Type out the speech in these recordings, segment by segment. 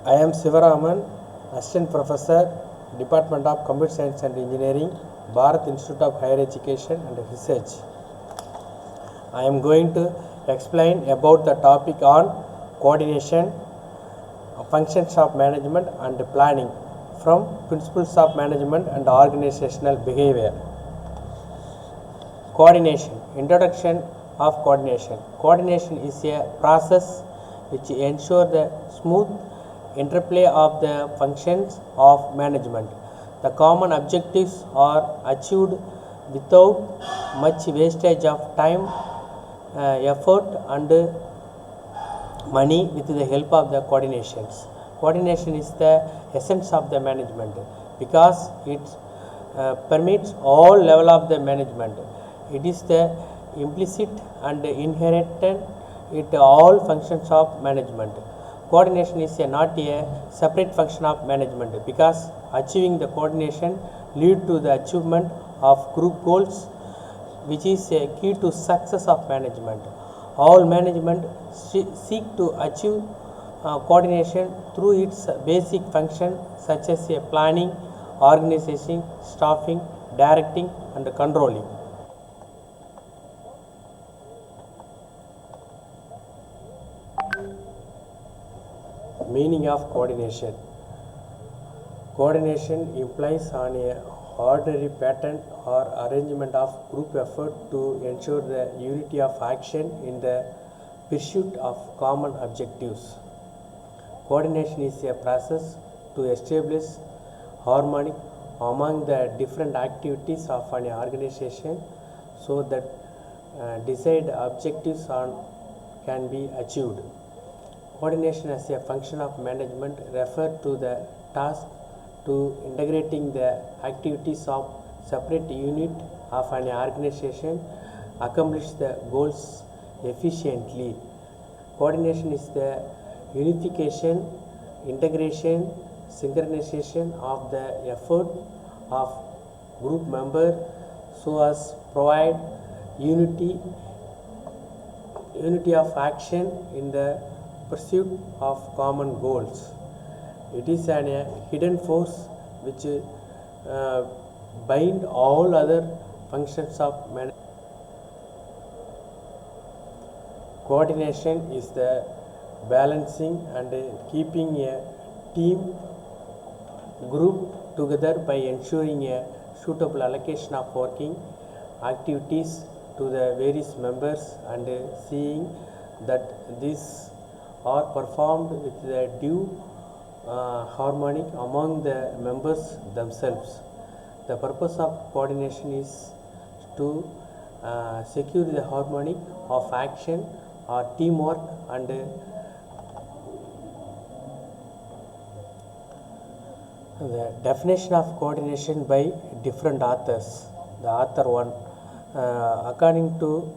I am Sivaraman, Assistant Professor, Department of Computer Science and Engineering, Bharat Institute of Higher Education and Research. I am going to explain about the topic on coordination, functions of management and planning from principles of management and organizational behavior. Coordination. Introduction of coordination. Coordination is a process which ensures the smooth interplay of the functions of management. The common objectives are achieved without much wastage of time, effort and money with the help of the coordinations. Coordination is the essence of the management because it permits all level of the management. It is the implicit and inherent in all functions of management. Coordination is not a separate function of management because achieving the coordination lead to the achievement of group goals, which is a key to success of management. All management seek to achieve coordination through its basic function such as planning, organizing, staffing, directing and controlling. Meaning of coordination. Coordination implies on a ordinary pattern or arrangement of group effort to ensure the unity of action in the pursuit of common objectives. Coordination is a process to establish harmony among the different activities of an organization so that desired objectives can be achieved. Coordination as a function of management refers to the task to integrating the activities of separate unit of an organization accomplish the goals efficiently. Coordination is the unification, integration, synchronization of the effort of group members so as provide unity of action in the pursuit of common goals. It is a hidden force which bind all other functions of management. Coordination is the balancing and keeping a team group together by ensuring a suitable allocation of working activities to the various members and seeing that these are performed with the due harmony among the members themselves. The purpose of coordination is to secure the harmony of action or teamwork and the definition of coordination by different authors. The author one, according to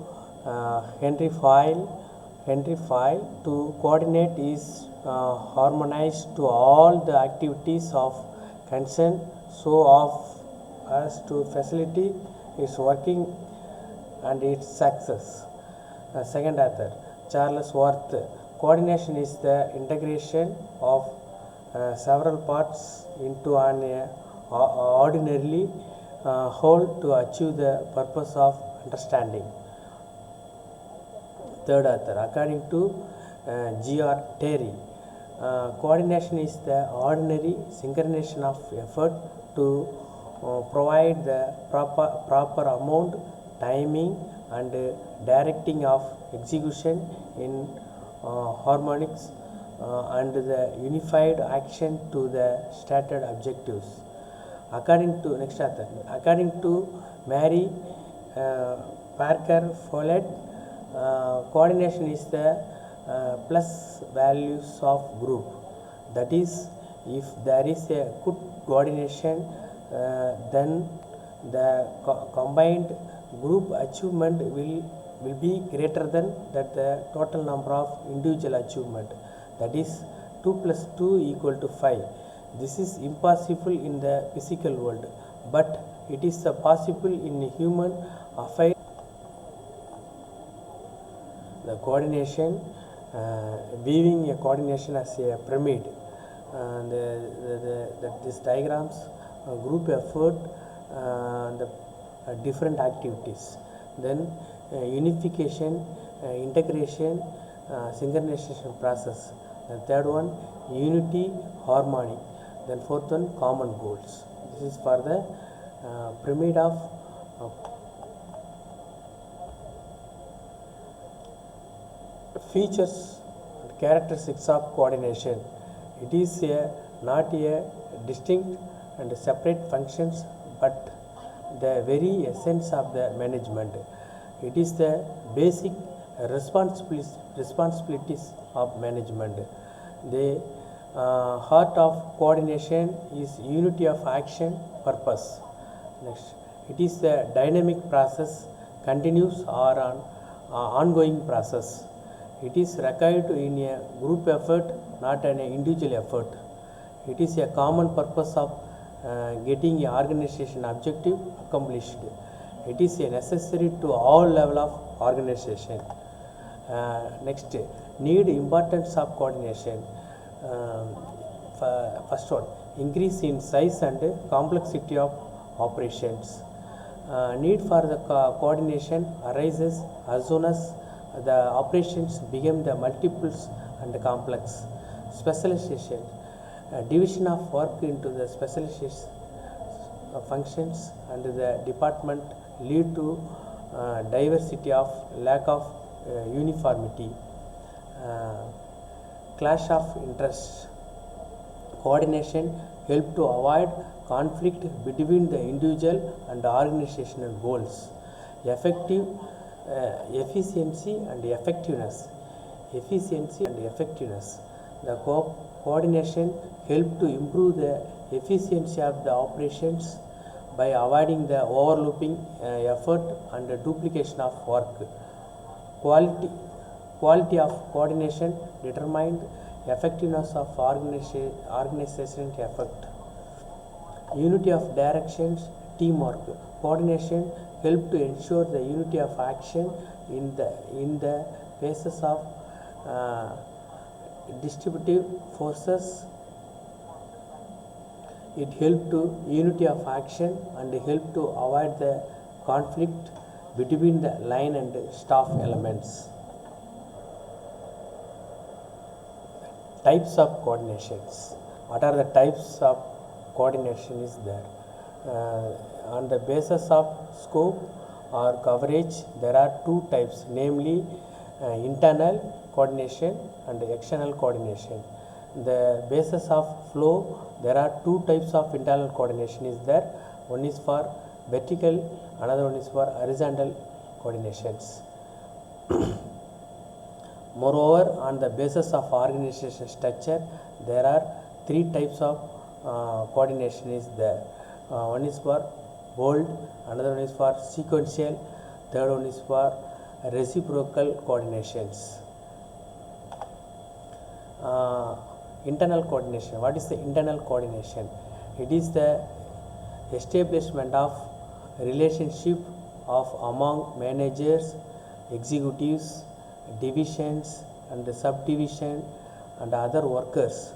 Henry File, to coordinate is harmonize to all the activities of concern so as to facilitate its working and its success. Second author, Charles Worth, coordination is the integration of several parts into an ordinarily whole to achieve the purpose of understanding. Third author, according to G.R. Terry, coordination is the ordinary synchronization of effort to provide the proper amount, timing and directing of execution in harmonics and the unified action to the stated objectives. According to Mary Parker Follett, coordination is the plus values of group. That is, if there is a good coordination, then the combined group achievement will be greater than the total number of individual achievement. That is 2 plus 2 equal to 5. This is impossible in the physical world, but it is possible in human affairs. The coordination, viewing a coordination as a pyramid. and these diagrams group effort the different activities, then unification, integration, synchronization process, the third one unity, harmony, then fourth one common goals. This is for the pyramid of features and characteristics of coordination. It is not a distinct and separate functions, but the very essence of the management. It is the basic responsibilities of management. The heart of coordination is unity of action, purpose. Next, it is the dynamic process, continuous or ongoing process. It is required in a group effort, not an individual effort. It is a common purpose of getting an organization objective accomplished. It is necessary to all level of organization. Next, need importance of coordination. First one, increase in size and complexity of operations. Need for the coordination arises as soon as the operations become the multiples and complex. Specialization, division of work into the specialization functions and the department lead to diversity of lack of uniformity. Clash of interests. Coordination help to avoid conflict between the individual and organizational goals. Effective efficiency and effectiveness. Efficiency and effectiveness. The coordination help to improve the efficiency of the operations by avoiding the overlapping effort and the duplication of work. Quality of coordination determined effectiveness of organization effect. Unity of directions, teamwork. Coordination help to ensure the unity of action in the faces of distributive forces. It help to unity of action and help to avoid the conflict between the line and staff elements. Types of coordinations. What are the types of coordination is there? On the basis of scope or coverage, there are two types, namely internal coordination and external coordination. The basis of flow, there are two types of internal coordination is there. One is for vertical, another one is for horizontal coordinations. Moreover, on the basis of organization structure, there are three types of coordination is there. One is for bold, another one is for sequential, third one is for reciprocal coordinations. Internal coordination. What is the internal coordination? It is the establishment of relationship of among managers, executives, divisions and subdivision and other workers.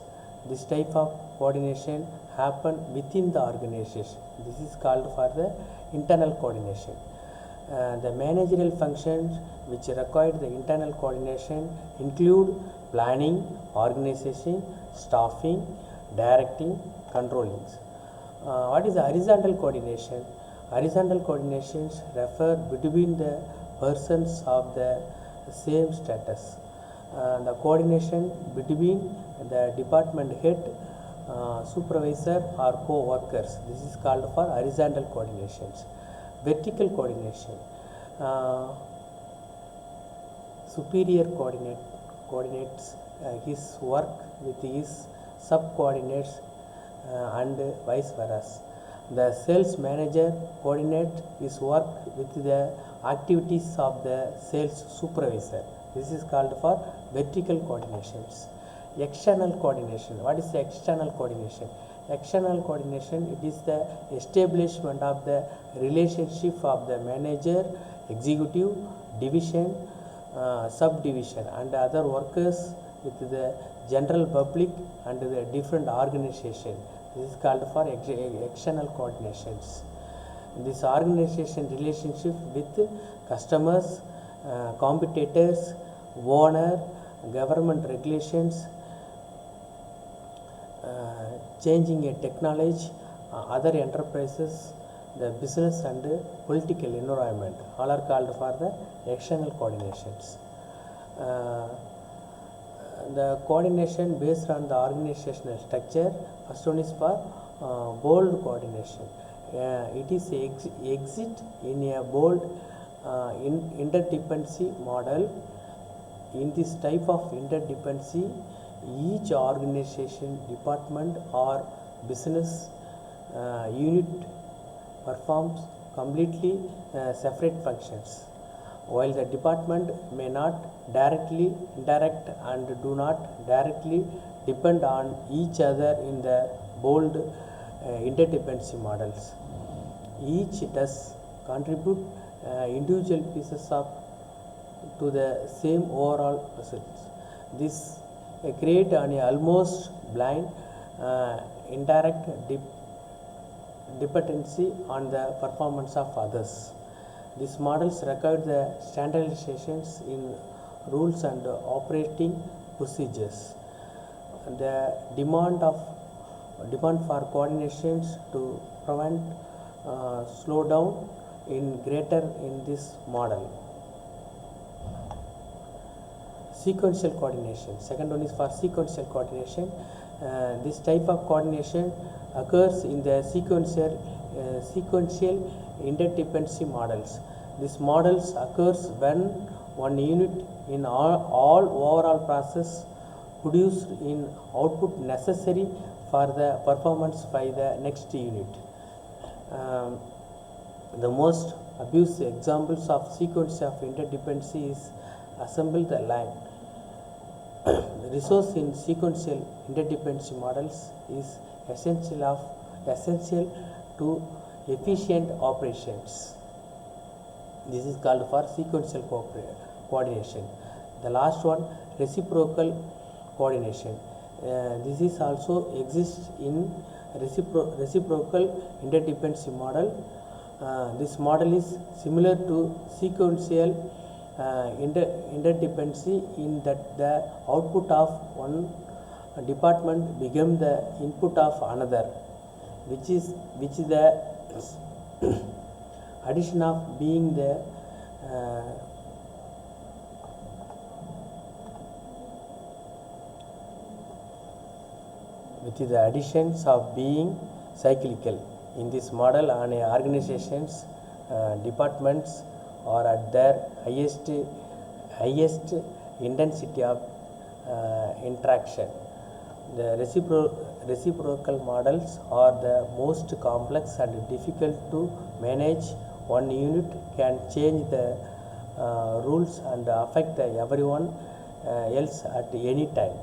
This type of coordination happen within the organization. This is called for the internal coordination. The managerial functions which require the internal coordination include planning, organization, staffing, directing, controlling. What is the horizontal coordination? Horizontal coordinations refer between the persons of the same status. The coordination between the department head, supervisor or co-workers. This is called for horizontal coordinations. Vertical coordination. Superior coordinates his work with his subcoordinates and vice versa. The sales manager coordinates his work with the activities of the sales supervisor. This is called for vertical coordinations. External coordination. What is the external coordination? External coordination, it is the establishment of the relationship of the manager, executive, division, subdivision and other workers with the general public and the different organization. This is called for external coordinations. This organization relationship with customers, competitors, owner, government regulations, changing a technology, other enterprises, the business and political environment, all are called for the external coordinations. The coordination based on the organizational structure. First one is for bold coordination. It is exit in a bold interdependency model. In this type of interdependency, each organization, department or business unit performs completely separate functions, while the department may not directly interact and do not directly depend on each other in the bold interdependency models. Each does contribute individual pieces to the same overall results. This create an almost blind indirect dependency on the performance of others. These models require the standardizations in rules and operating procedures. The demand for coordinations to prevent slowdown in greater in this model. Sequential coordination. Second one is for sequential coordination. This type of coordination occurs in the sequential interdependency models. These models occurs when one unit in all overall process produced in output necessary for the performance by the next unit. The most abused examples of sequence of interdependency is assemble the line. The resource in sequential interdependency models is essential to efficient operations. This is called for sequential coordination. The last one, reciprocal coordination. This is also exists in reciprocal interdependency model. This model is similar to sequential interdependency in that the output of one department become the input of another, which is the addition of being the additions of being cyclical. In this model, an organization's departments are at their highest intensity of interaction. The reciprocal models are the most complex and difficult to manage. One unit can change the rules and affect everyone else at any time.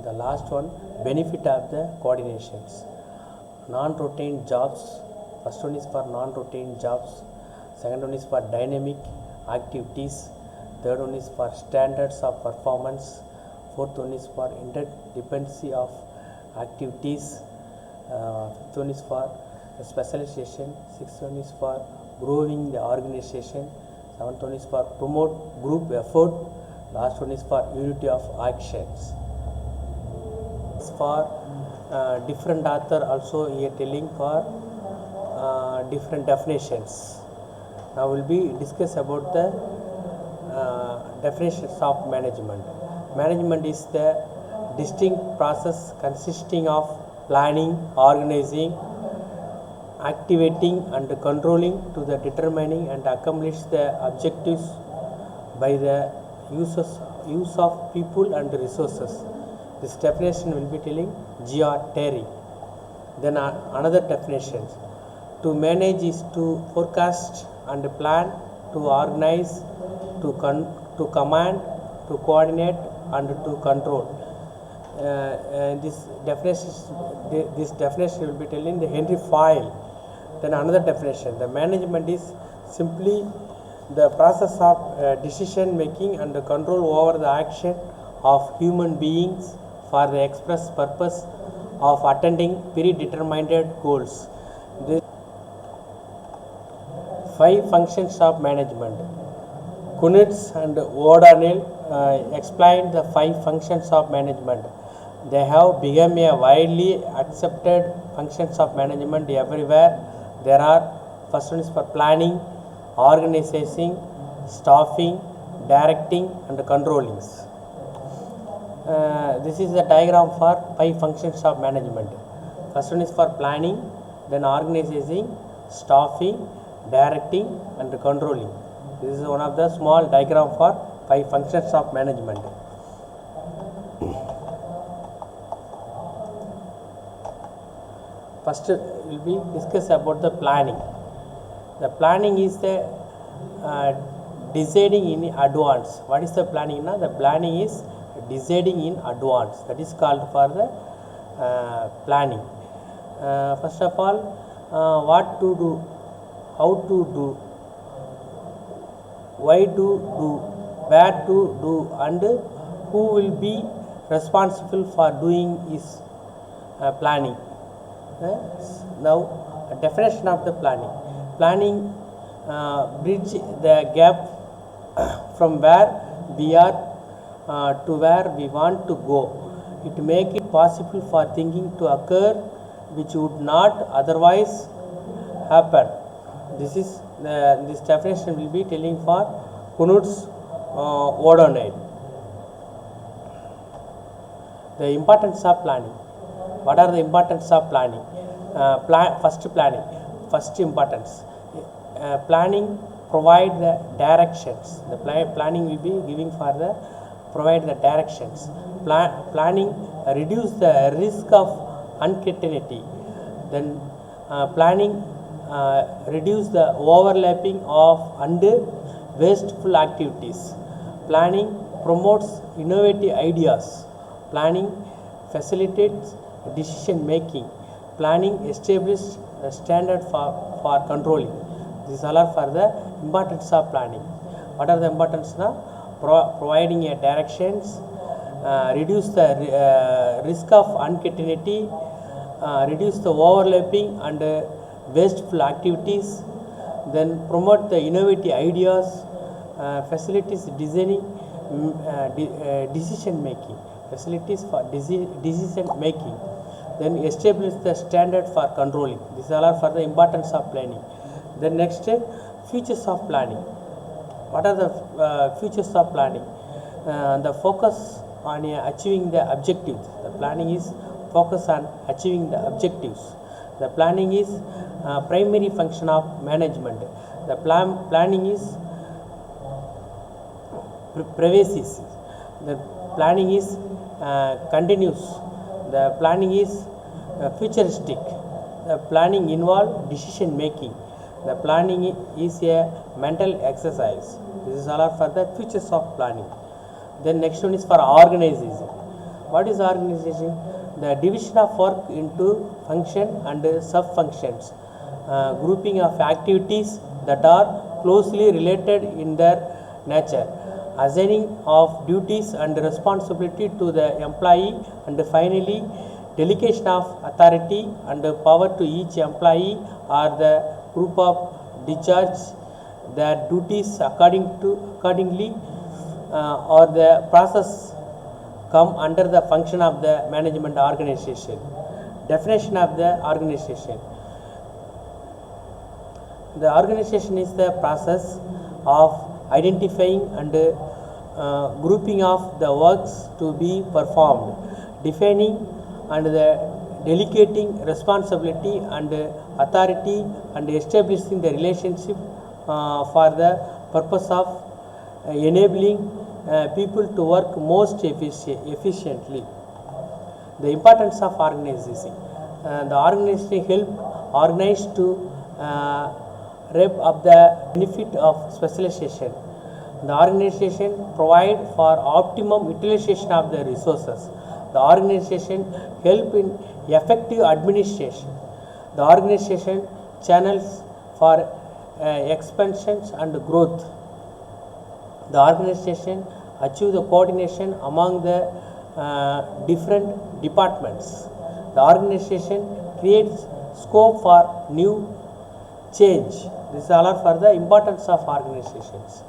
The last one, benefit of the coordinations. Non-routine jobs. First one is for non-routine jobs. Second one is for dynamic activities. Third one is for standards of performance. Fourth one is for interdependency of activities. Fifth one is for specialization. Sixth one is for growing the organization. Seventh one is for promote group effort. Last one is for unity of actions. For different author also here telling for different definitions. Now will be discuss about the definitions of management. Management is the distinct process consisting of planning, organizing, activating and controlling to the determining and accomplish the objectives by the use of people and resources. This definition will be telling G.R. Terry. Then another definition. To manage is to forecast and plan, to organize, to command, to coordinate and to control. This definition will be telling the Henry Fayol. Then another definition. The management is simply the process of decision making and the control over the action of human beings for the express purpose of attaining predetermined goals. The 5 functions of management. Kunitz and O'Donnell explained the 5 functions of management. They have become a widely accepted functions of management everywhere. There are, first one is for planning, organizing, staffing, directing and controlling. This is the diagram for 5 functions of management. First one is for planning, then organizing, staffing, directing and controlling. This is one of the small diagram for 5 functions of management. First will be discuss about the planning. The planning is the deciding in advance. What is the planning? The planning is deciding in advance. That is called for the planning. First of all, what to do, how to do, why to do, where to do, and who will be responsible for doing is planning. Now, a definition of the planning. Planning bridge the gap from where we are to where we want to go. It make it possible for thinking to occur which would not otherwise happen. This is this definition will be telling for Kunitz, O'Donnell. The importance of planning. What are the importance of planning? First importance. Planning provide the directions. The planning will be giving for the provide the directions. Planning reduce the risk of uncertainty. Then planning reduce the overlapping of and wasteful activities. Planning promotes innovative ideas. Planning facilitates decision making. Planning establishes a standard for controlling. These all are for the importance of planning. What are the importance now? Providing a directions, reduce the risk of uncertainty, reduce the overlapping and wasteful activities, then promote the innovative ideas, facilities designing, decision making, facilities for decision making, then establish the standard for controlling. These all are for the importance of planning. Then next, features of planning. What are the features of planning? The focus on achieving the objectives. The planning is focus on achieving the objectives. The planning is primary function of management. The planning is previous. The planning is continuous. The planning is futuristic. The planning involves decision making. The planning is a mental exercise. This is all for the features of planning. Then next one is for organization. What is organization? The division of work into function and sub-functions, grouping of activities that are closely related in their nature, assigning of duties and responsibility to the employee, and finally delegation of authority and power to each employee or the group of discharge their duties accordingly, or the process come under the function of the management organization. Definition of the organization. The organization is the process of identifying and grouping of the works to be performed, defining and the delegating responsibility and authority, and establishing the relationship for the purpose of enabling people to work most efficiently. The importance of organization. The organization help organize to reap up the benefit of specialization. The organization provide for optimum utilization of the resources. The organization help in effective administration. The organization channels for expansions and growth. The organization achieve the coordination among the different departments. The organization creates scope for new change. This all are for the importance of organizations.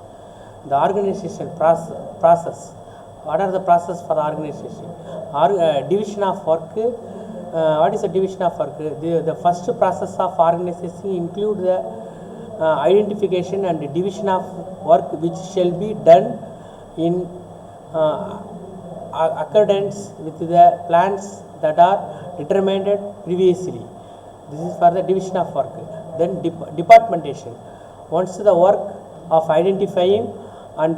The organization process. What are the process for the organization? Division of work. What is the division of work? The first process of organization include the identification and division of work which shall be done in accordance with the plans that are determined previously. This is for the division of work. Then departmentation. Once the work of identifying and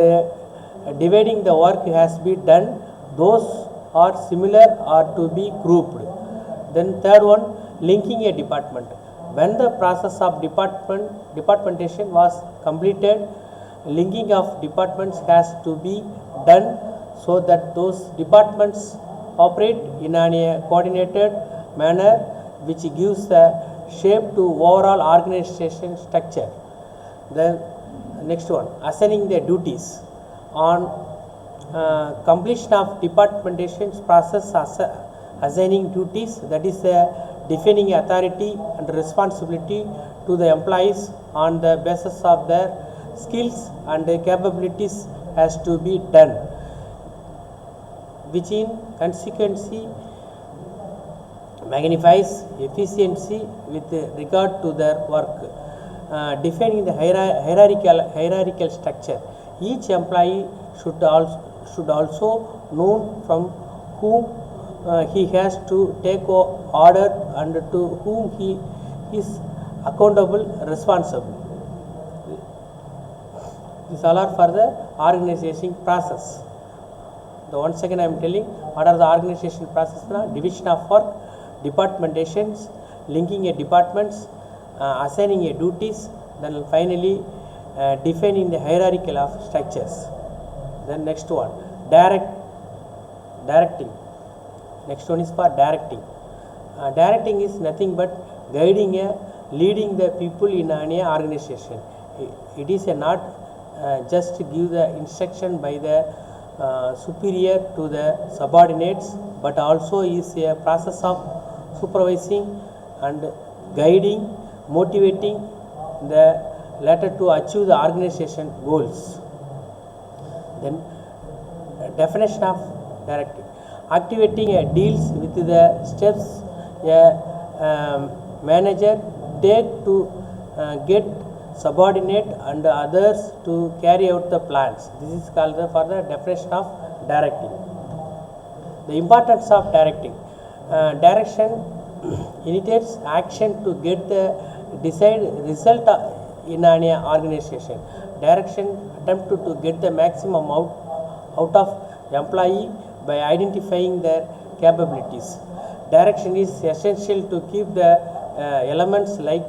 dividing the work has been done, those are similar are to be grouped. Then third one, linking a department. When the process of departmentation was completed, linking of departments has to be done so that those departments operate in a coordinated manner which gives the shape to overall organization structure. The next one, assigning the duties. On completion of departmentation process, assigning duties, that is defining authority and responsibility to the employees on the basis of their skills and capabilities has to be done, which in consequency magnifies efficiency with regard to their work. Defining the hierarchical structure. Each employee should also know from whom he has to take order and to whom he is accountable, responsible. These all are for the organization process. The once again I am telling what are the organization process now: division of work, departmentations, linking a departments, assigning a duties, then finally defining the hierarchical of structures. Then next one, directing. Next one is for directing. Directing is nothing but guiding leading the people in an organization. It is not just to give the instruction by the superior to the subordinates, but also is a process of supervising and guiding, motivating the latter to achieve the organization goals. Then definition of directing. Activating deals with the steps a manager take to get subordinate and others to carry out the plans. This is called for the definition of directing. The importance of directing. Direction initiates action to get the desired result in an organization. Direction attempt to get the maximum out of employee by identifying their capabilities. Direction is essential to keep the elements like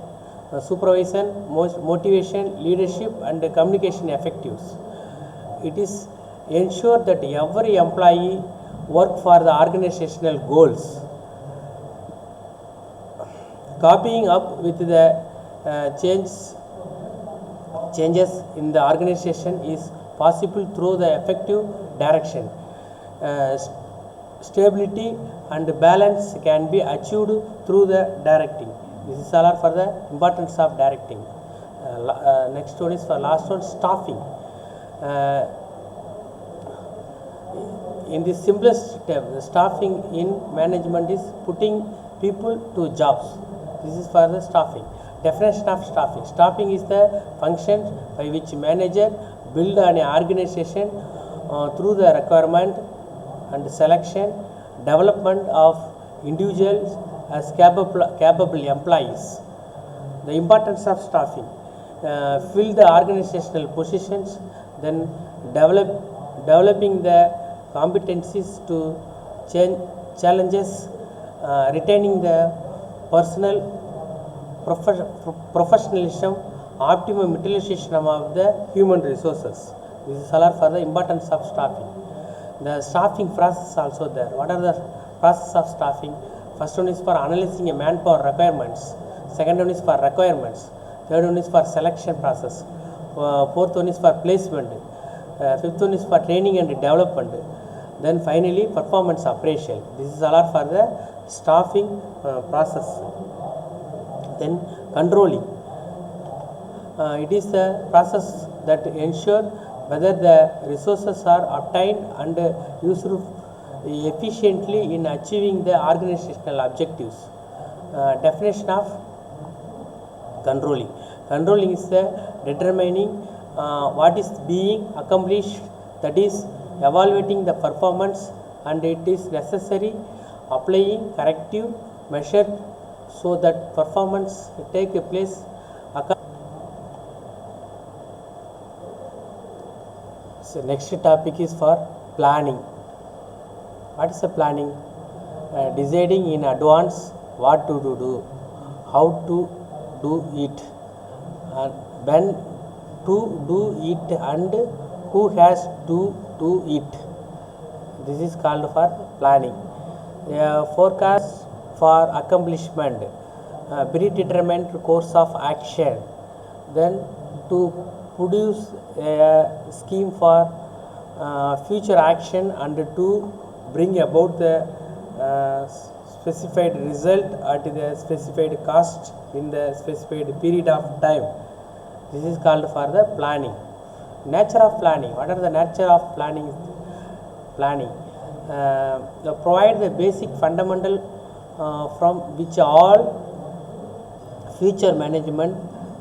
supervision, motivation, leadership and communication effective. It is ensure that every employee work for the organizational goals. Copying up with the changes in the organization is possible through the effective direction. Stability and balance can be achieved through the directing. This is all for the importance of directing. Next one is for last one, staffing. In the simplest step, the staffing in management is putting people to jobs. This is for the staffing. Definition of staffing. Staffing is the function by which manager build an organization through the requirement and selection, development of individuals as capable employees. The importance of staffing. Fill the organizational positions, then developing the competencies to challenges, retaining the personal professionalism, optimum utilization of the human resources. This is all for the importance of staffing. The staffing process also there. What are the process of staffing? First one is for analyzing a manpower requirements. Second one is for requirements. Third one is for selection process. Fourth one is for placement. Fifth one is for training and development. Then finally performance appraisal. This is all are for the staffing process. Then controlling. It is the process that ensure whether the resources are obtained and used efficiently in achieving the organizational objectives. Definition of controlling. Controlling is the determining what is being accomplished, that is evaluating the performance, and it is necessary applying corrective measure so that performance take a place. So next topic is for planning. What is the planning? Deciding in advance what to do, how to do it, and when to do it, and who has to do it. This is called for planning. Forecast for accomplishment, predetermined course of action. Then to produce a scheme for future action and to bring about the specified result at the specified cost in the specified period of time. This is called for the planning. Nature of planning. What are the nature of planning? Planning provide the basic fundamental from which all future management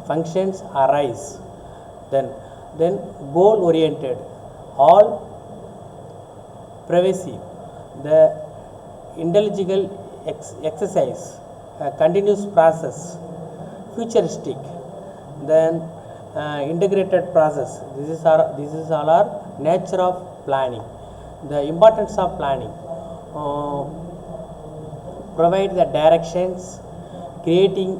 functions arise. Then goal oriented, all pervasive, the intelligible exercise, continuous process, futuristic, then integrated process. This is all our nature of planning. The importance of planning: provide the directions, creating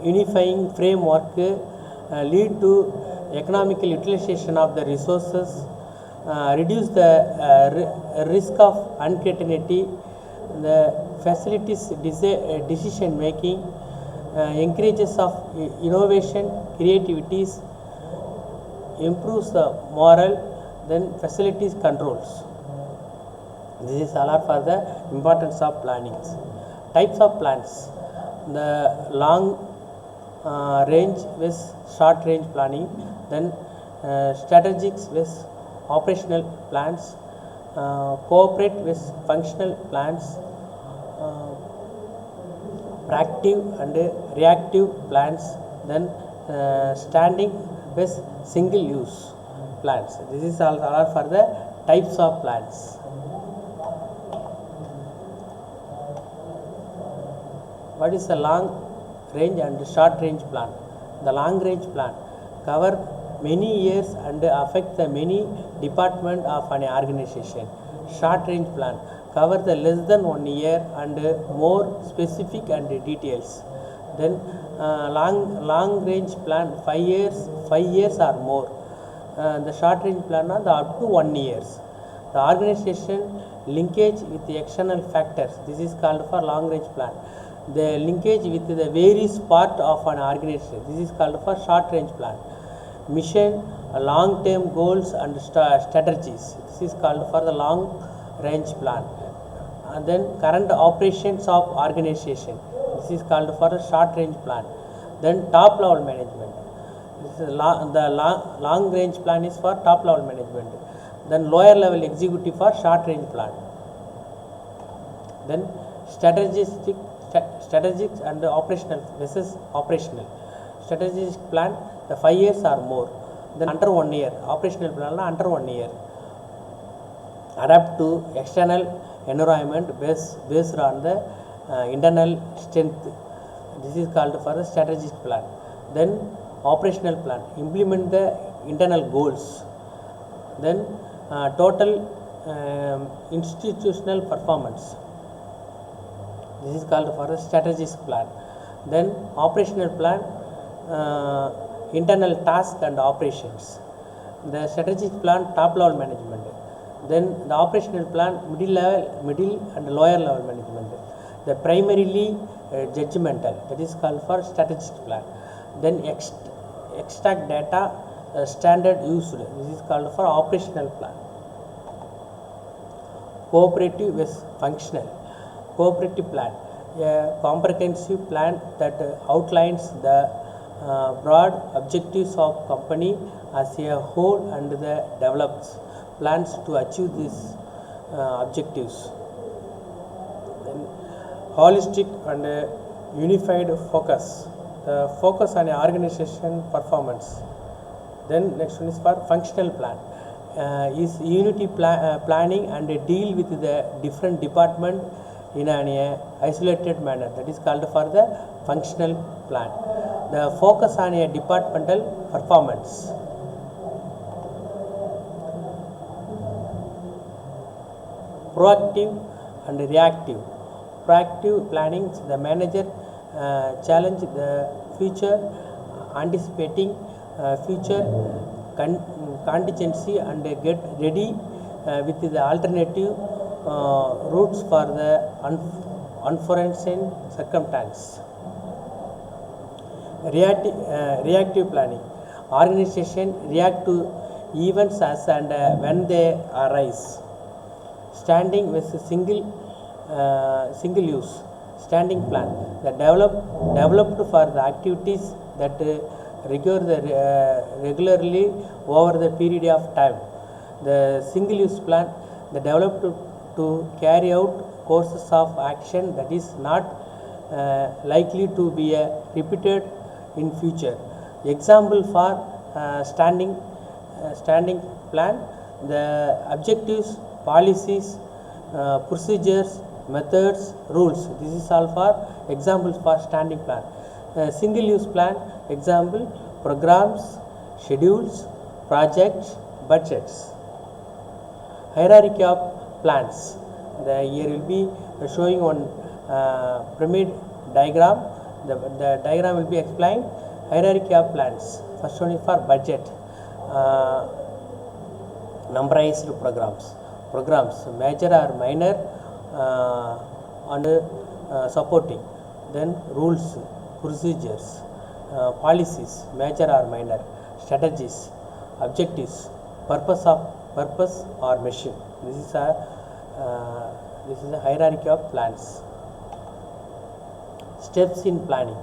unifying framework, lead to economical utilization of the resources, reduce the risk of uncertainty, the facilities decision making, encourages of innovation, creativities, improves the moral, then facilities controls. This is all are for the importance of plannings. Types of plans: the long range with short range planning, then strategic with operational plans, cooperate with functional plans, proactive and reactive plans, then standing with single use plans. This is all are for the types of plans. What is the long range and short range plan? The long range plan cover many years and affect the many department of an organization. Short range plan cover the less than 1 year and more specific and details. Then long range plan 5 years or more. The short range plan are the up to 1 years. The organization linkage with the external factors. This is called for long range plan. The linkage with the various part of an organization. This is called for short range plan. Mission, long term goals and strategies. This is called for the long range plan. And then current operations of organization. This is called for a short range plan. Then top level management. The long range plan is for top level management. Then lower level executive for short range plan. Then strategic and operational versus operational. Strategic plan the 5 years or more. Then under 1 year. Operational plan under 1 year. Adapt to external environment based on the internal strength. This is called for a strategic plan. Then operational plan, implement the internal goals. Then total institutional performance. This is called for a strategic plan. Then operational plan, internal task and operations. The strategic plan, top level management. Then the operational plan, middle and lower level management. The primarily judgmental, that is called for strategic plan. Then extract data, standard used. This is called for operational plan. Cooperative is functional. Cooperative plan, a comprehensive plan that outlines the broad objectives of company as a whole and develops plans to achieve these objectives. Then holistic and unified focus, the focus on organization performance. Then next one is for functional plan, is unity planning and deal with the different department in an isolated manner. That is called for the functional plan. The focus on a departmental performance. Proactive and reactive. Proactive planning, the manager challenge the future, anticipating future contingency and get ready with the alternative routes for the unforeseen circumstance. Reactive planning, organization react to events as and when they arise. Standing with single use standing plan, the developed for the activities that regularly over the period of time. The single use plan, the developed to carry out courses of action that is not likely to be repeated in future. Example for standing plan, the objectives, policies, procedures, methods, rules. This is all for examples for standing plan. Single use plan, example, programs, schedules, projects, budgets. Hierarchy of plans. Here will be showing one pyramid diagram. The diagram will be explained. Hierarchy of plans. First one is for budget. Numberized programs, major or minor, and supporting. Then rules, procedures, policies, major or minor, strategies, objectives, purpose or mission. This is a hierarchy of plans. Steps in planning: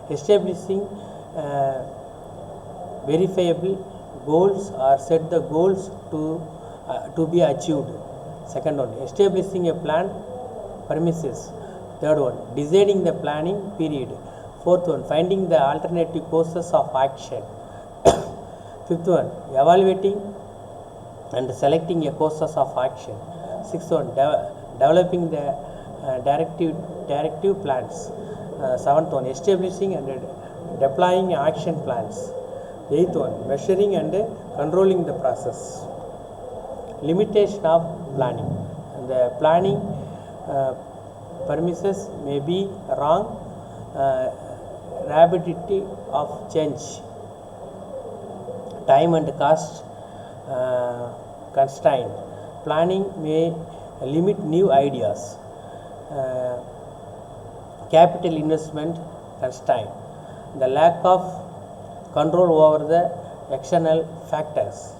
establishing verifiable goals or set the goals to be achieved. Second one, establishing a plan premises. Third one, deciding the planning period. Fourth one, finding the alternative courses of action. Fifth one, evaluating and selecting a courses of action. Sixth one, developing the directive plans. Seventh one, establishing and deploying action plans. Eighth one, measuring and controlling the process. Limitation of planning. The planning premises may be wrong. Rapidity of change, time and cost constraint. Planning may limit new ideas. Capital investment constraint. The lack of control over the external factors.